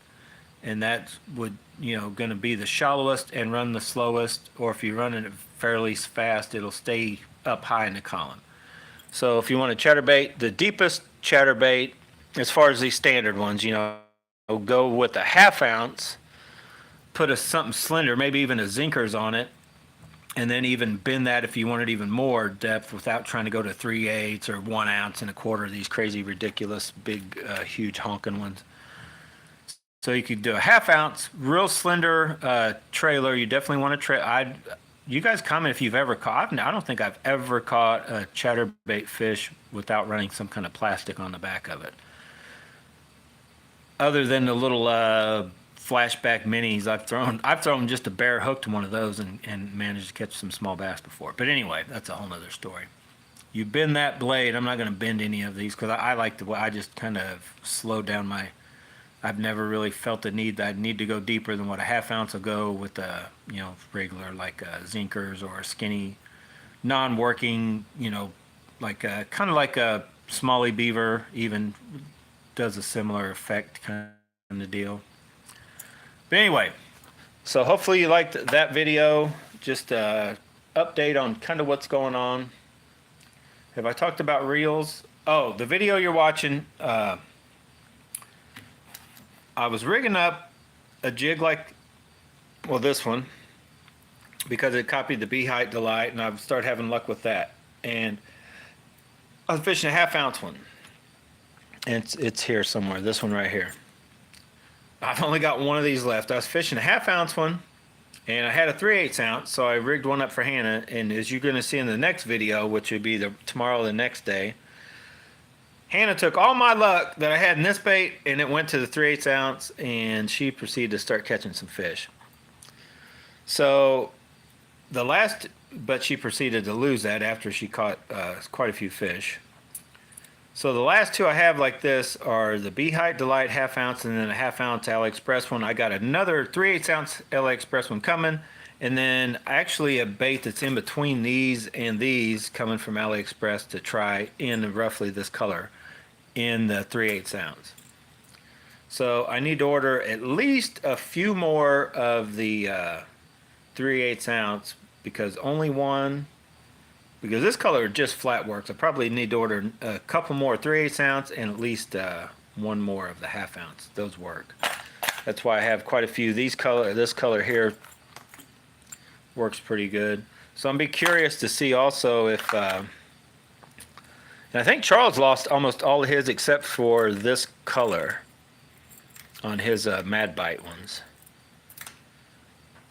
and that would, you know, going to be the shallowest and run the slowest. Or if you run it fairly fast, it'll stay up high in the column. So if you want a chatterbait, the deepest chatterbait, as far as these standard ones, you know, go with a 1/2 ounce, put something slender, maybe even a Zinkers on it, and then even bend that if you wanted even more depth without trying to go to 3/8 or 1 ounce and a quarter, these crazy, ridiculous, big, huge honking ones. So you could do a 1/2 ounce, real slender trailer. You definitely want to you guys comment if you've ever caught. I don't think I've ever caught a chatterbait fish without running some kind of plastic on the back of it. Other than the little flashback minis I've thrown just a bare hook to one of those and managed to catch some small bass before. But anyway, that's a whole nother story. You bend that blade. I'm not going to bend any of these because I like the way I just kind of slow down my. I've never really felt the need that I need to go deeper than what a 1/2 ounce will go with a regular like a Zinkers or a skinny, non-working like kind of like a Smalley Beaver even does a similar effect kind of deal. But anyway, so hopefully you liked that video. Just update on kind of what's going on. Have I talked about reels? Oh, the video you're watching. I was rigging up a jig like, well, this one, because it copied the Beehite Delight, and I've started having luck with that. And I was fishing a 1/2 ounce one, and it's here somewhere. This one right here. I've only got one of these left. I was fishing a 1/2 ounce one, and I had a 3/8 ounce, so I rigged one up for Hannah. And as you're going to see in the next video, which would be tomorrow, the next day, Hannah took all my luck that I had in this bait, and it went to the 3/8 ounce, and she proceeded to start catching some fish. So but she proceeded to lose that after she caught quite a few fish. So the last two I have like this are the Beehite Delight 1/2 ounce and then a 1/2 ounce AliExpress one. I got another 3/8 ounce AliExpress one coming, and then actually a bait that's in between these and these coming from AliExpress to try in roughly this color in the 3/8 ounce. So I need to order at least a few more of the 3/8 ounce because this color just flat works. I probably need to order a couple more 3/8 ounce and at least one more of the 1/2 ounce. Those work. That's why I have quite a few. This color here works pretty good. So I'm be curious to see also if and I think Charles lost almost all of his except for this color on his Mad Bite ones.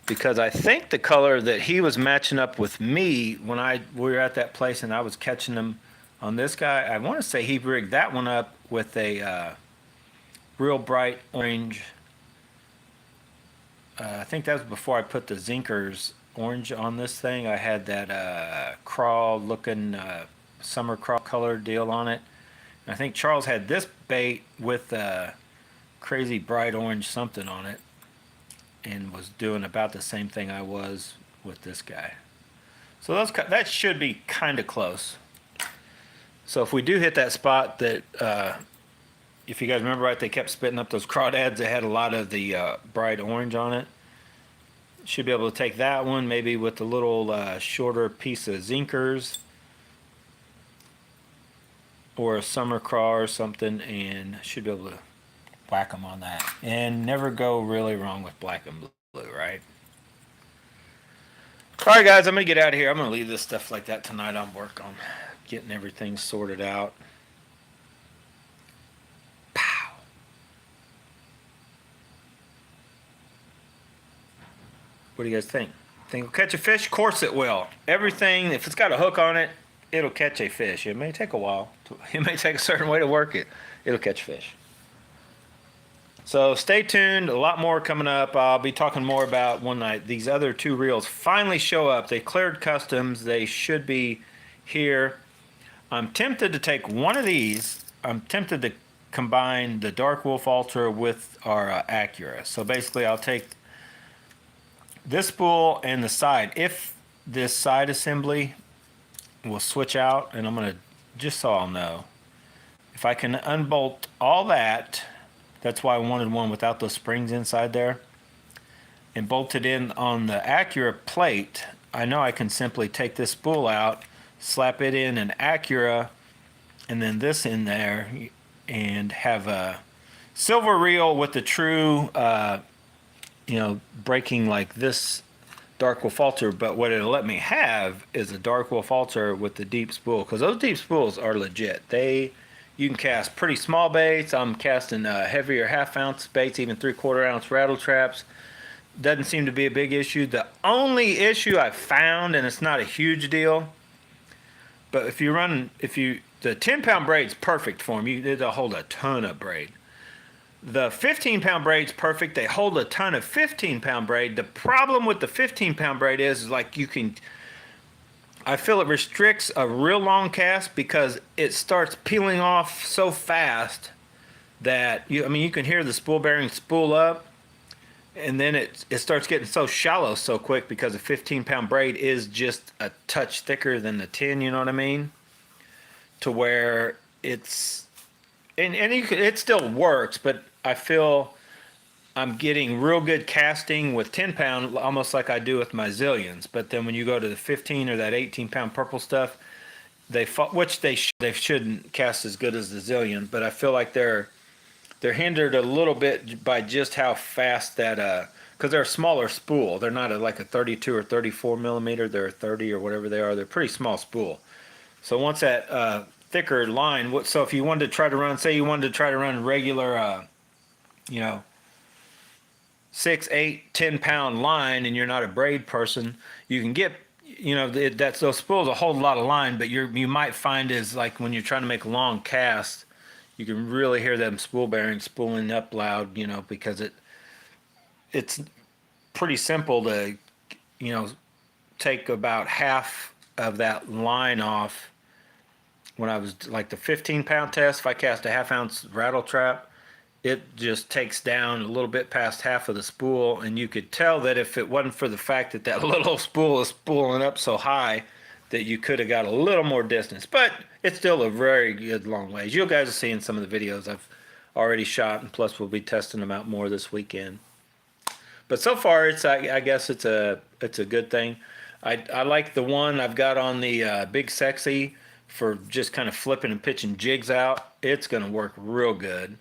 Because I think the color that he was matching up with me when we were at that place and I was catching them on this guy, I want to say he rigged that one up with a real bright orange. I think that was before I put the Zinkers orange on this thing. I had that crawl looking summer crawl color deal on it. And I think Charles had this bait with crazy bright orange something on it and was doing about the same thing I was with this guy. So that should be kind of close. So if we do hit that spot that, if you guys remember right, they kept spitting up those crawdads that had a lot of the bright orange on it. Should be able to take that one, maybe with a little shorter piece of Zinkers or a summer craw or something, and should be able to whack them on that. And never go really wrong with black and blue, right? All right, guys, I'm going to get out of here. I'm going to leave this stuff like that tonight. I'll work on getting everything sorted out. Pow. What do you guys think? Think it'll catch a fish? Of course it will. Everything, if it's got a hook on it, it'll catch a fish. It may take a while. It may take a certain way to work it. It'll catch fish. So stay tuned. A lot more coming up. I'll be talking more about when these other two reels finally show up. They cleared customs. They should be here. I'm tempted to take one of these. I'm tempted to combine the Dark Wolf Ultra with our Acura. So basically I'll take this spool and the side. If this side assembly will switch out, and I'm going to, just so I'll know, if I can unbolt all that, that's why I wanted one without those springs inside there, and bolt it in on the Acura plate, I know I can simply take this spool out, slap it in an Acura, and then this in there, and have a silver reel with the true, breaking like this dark wolf halter, but what it'll let me have is a dark wolf halter with the deep spool, because those deep spools are legit. You can cast pretty small baits. I'm casting heavier half-ounce baits, even 3/4 ounce rattle traps. Doesn't seem to be a big issue. The only issue I found, and it's not a huge deal, but the 10-pound braid's perfect for them. They'll hold a ton of braid. The 15-pound braid's perfect. They hold a ton of 15-pound braid. The problem with the 15-pound braid is like I feel it restricts a real long cast because it starts peeling off so fast that you can hear the spool bearing spool up, and then it starts getting so shallow so quick because a 15-pound braid is just a touch thicker than the 10. You know what I mean? To where it still works, but I feel I'm getting real good casting with 10-pound, almost like I do with my zillions. But then when you go to the 15 or that 18-pound purple stuff, they shouldn't cast as good as the zillion. But I feel like they're hindered a little bit by just how fast that because they're a smaller spool. They're not like a 32 or 34 millimeter. They're a 30 or whatever they are. They're a pretty small spool. So once that thicker line, so if you wanted to try to run, say you wanted to try to run regular, 6, 8, 10-pound line, and you're not a braid person, you can get, those spools a whole lot of line, but you might find is like when you're trying to make a long cast, you can really hear them spool bearings spooling up loud, because it's pretty simple to, take about half of that line off. When I was like the 15-pound test, if I cast a half-ounce rattle trap, it just takes down a little bit past half of the spool, and you could tell that if it wasn't for the fact that little spool is spooling up so high, that you could have got a little more distance. But it's still a very good long ways. You guys are seeing some of the videos I've already shot, and plus we'll be testing them out more this weekend. But so far, I guess it's a good thing. I like the one I've got on the Big Sexy for just kind of flipping and pitching jigs out. It's going to work real good.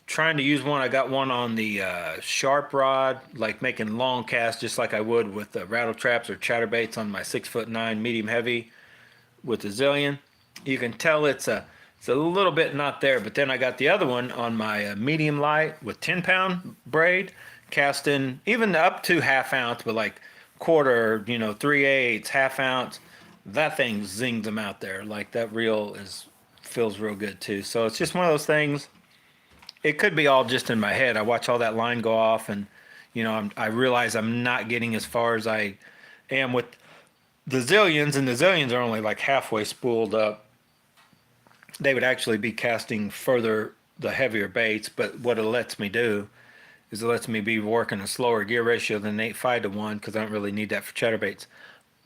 Trying to use one, I got one on the sharp rod, like making long casts just like I would with the rattle traps or chatterbaits on my 6'9" medium heavy with the zillion. You can tell it's a little bit not there, but then I got the other one on my medium light with 10-pound braid, casting even up to half-ounce, but like quarter, 3/8, half-ounce. That thing zings them out there. Like that reel feels real good too. So it's just one of those things. It could be all just in my head. I watch all that line go off, and I realize I'm not getting as far as I am with the zillions, and the zillions are only like halfway spooled up. They would actually be casting further the heavier baits, but what it lets me do is it lets me be working a slower gear ratio than 8.5 to 1, because I don't really need that for chatterbaits.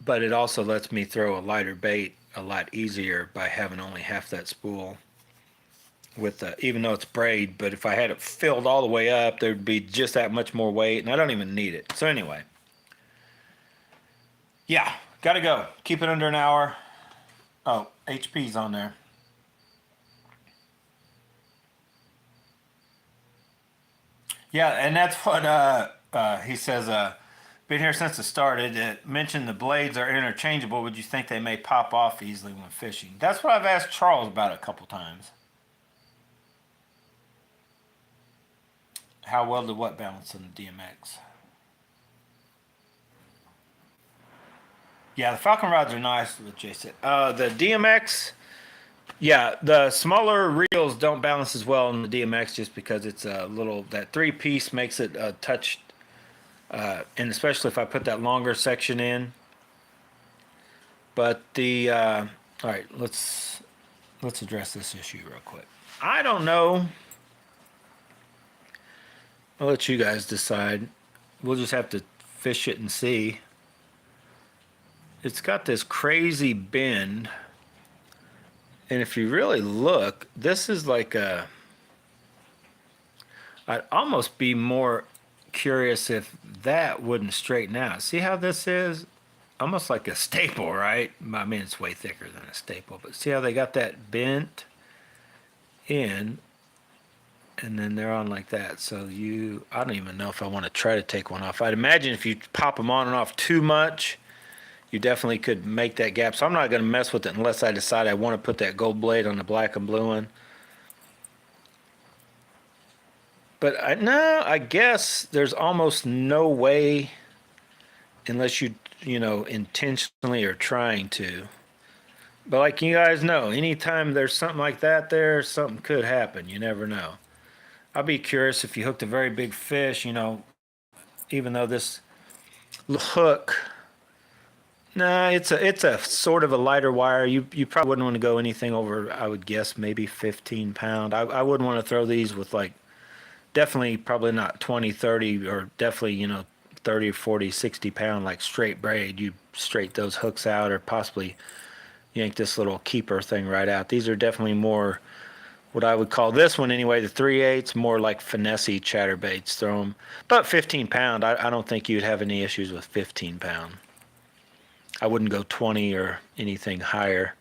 But it also lets me throw a lighter bait a lot easier by having only half that spool. With even though it's braid, but if I had it filled all the way up, there'd be just that much more weight, and I don't even need it. So anyway, yeah, gotta go. Keep it under an hour. Oh, HP's on there. Yeah, and that's what he says. Been here since it started. It mentioned the blades are interchangeable. Would you think they may pop off easily when fishing? That's what I've asked Charles about a couple times. How well did what balance on the DMX? Yeah, the Falcon rods are nice, what Jay said. The DMX, yeah, the smaller reels don't balance as well on the DMX just because it's a little, that 3-piece makes it a touch, and especially if I put that longer section in. But all right, let's address this issue real quick. I don't know. I'll let you guys decide. We'll just have to fish it and see. It's got this crazy bend. And if you really look, this is like I'd almost be more curious if that wouldn't straighten out. See how this is? Almost like a staple, right? I mean, it's way thicker than a staple. But see how they got that bent in? and then they're on like that. So I don't even know if I want to try to take one off. I'd imagine if you pop them on and off too much, you definitely could make that gap. So I'm not going to mess with it unless I decide I want to put that gold blade on the black and blue one. But no, I guess there's almost no way, unless you intentionally are trying to. But like you guys know, anytime there's something like that there, something could happen. You never know. I'll be curious if you hooked a very big fish, even though this hook, nah, it's a sort of a lighter wire. You probably wouldn't want to go anything over, I would guess, maybe 15 pound. I wouldn't want to throw these with like, definitely probably not 20, 30, or definitely, 30, 40, 60 pound like straight braid. You straight those hooks out or possibly yank this little keeper thing right out. These are definitely more what I would call this one anyway, the 3/8, more like finesse chatterbaits. Throw them. But 15 pound, I don't think you'd have any issues with 15 pound. I wouldn't go 20 or anything higher.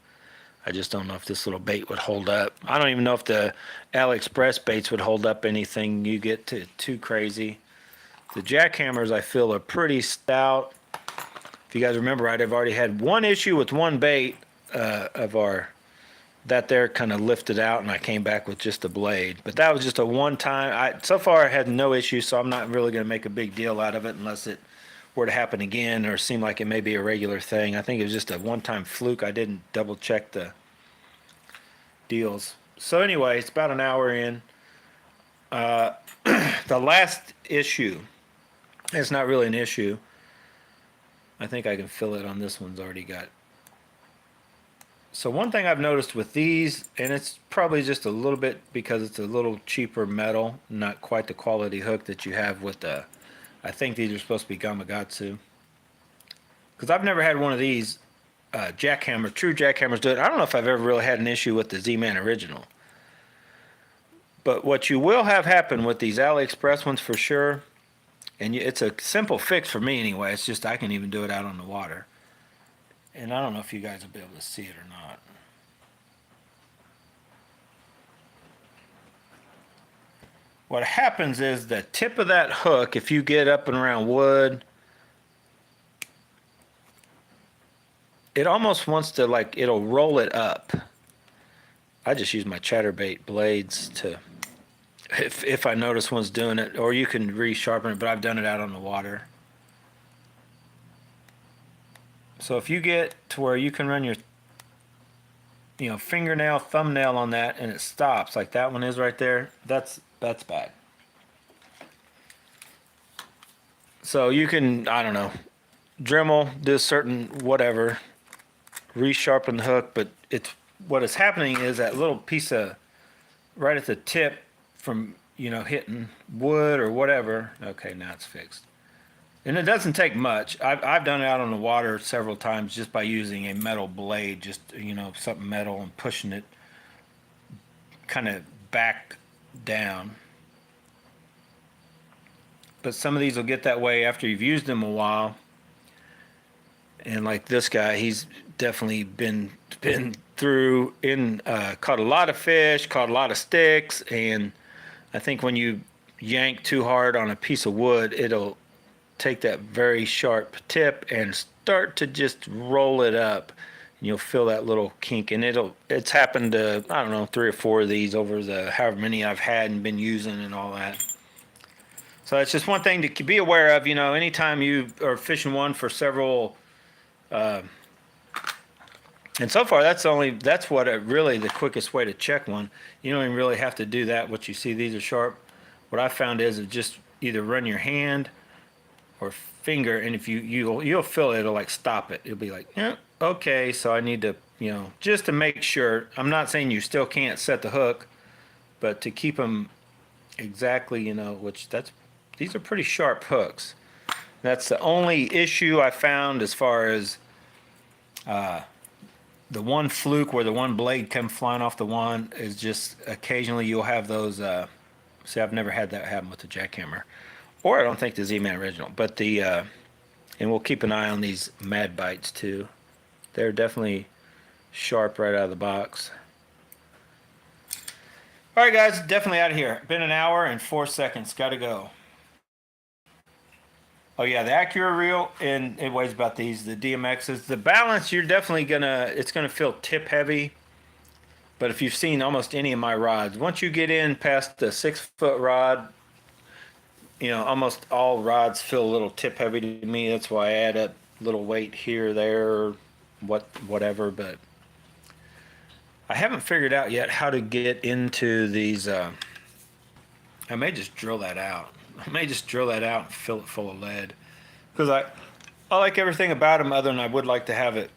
I just don't know if this little bait would hold up. I don't even know if the AliExpress baits would hold up anything you get too crazy. The jackhammers I feel are pretty stout. If you guys remember right, I've already had one issue with one bait of our that there kind of lifted out, and I came back with just a blade. But that was just a one time. So far I had no issues, so I'm not really going to make a big deal out of it unless it were to happen again or seem like it may be a regular thing. I think it was just a one-time fluke. I didn't double check the deals. So anyway, it's about an hour in. The last issue, it's not really an issue. I think I can fill it on this one's already got. So one thing I've noticed with these, and it's probably just a little bit because it's a little cheaper metal, not quite the quality hook that you have with the, I think these are supposed to be Gamakatsu. Because I've never had one of these jackhammer, true jackhammers do it. I don't know if I've ever really had an issue with the Z-Man original. But what you will have happen with these AliExpress ones for sure, and it's a simple fix for me anyway, it's just I can even do it out on the water. And I don't know if you guys will be able to see it or not. What happens is the tip of that hook, if you get up and around wood, it almost wants to, like, it'll roll it up. I just use my Chatterbait blades to, if I notice one's doing it, or you can resharpen it, but I've done it out on the water. So if you get to where you can run your fingernail, thumbnail on that and it stops, like that one is right there, that's bad. So you can, I don't know, Dremel, do certain whatever, resharpen the hook, but what is happening is that little piece of right at the tip from hitting wood or whatever. Okay, now it's fixed. And it doesn't take much. I've done it out on the water several times just by using a metal blade, just something metal, and pushing it kind of back down. But some of these will get that way after you've used them a while. And like this guy, he's definitely been through caught a lot of fish, caught a lot of sticks, and I think when you yank too hard on a piece of wood, it'll take that very sharp tip and start to just roll it up. And you'll feel that little kink, and it's happened to, I don't know, 3 or 4 of these over the however many I've had and been using and all that. So it's just one thing to be aware of. Anytime you are fishing one for several, and so far that's what really the quickest way to check one. You don't even really have to do that. What you see, these are sharp. What I found is just either run your hand or finger, and if you'll feel it, it'll like stop it. It'll be like, yeah, okay, so I need to, just to make sure. I'm not saying you still can't set the hook, but to keep them exactly, these are pretty sharp hooks. That's the only issue I found as far as the one fluke where the one blade comes flying off the one is just occasionally you'll have those. See, I've never had that happen with the jackhammer, or I don't think the Z-Man original. But and we'll keep an eye on these Mad Bites too. They're definitely sharp right out of the box. All right, guys, definitely out of here. Been an hour and 4 seconds. Got to go. Oh yeah, the Acura reel, and it weighs about these, the DMXs. The balance, you're definitely it's gonna feel tip heavy. But if you've seen almost any of my rods, once you get in past the 6 foot rod, almost all rods feel a little tip heavy to me. That's why I add a little weight here, or there, whatever. But I haven't figured out yet how to get into these. I may just drill that out. I may just drill that out and fill it full of lead. Because I like everything about them, other than I would like to have it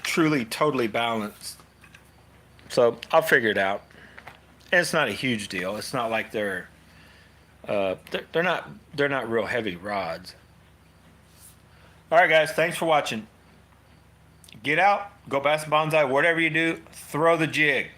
truly, totally balanced. So I'll figure it out. And it's not a huge deal. It's not like they're not real heavy rods. All right, guys. Thanks for watching. Get out, go bass bonsai, whatever you do, throw the jig.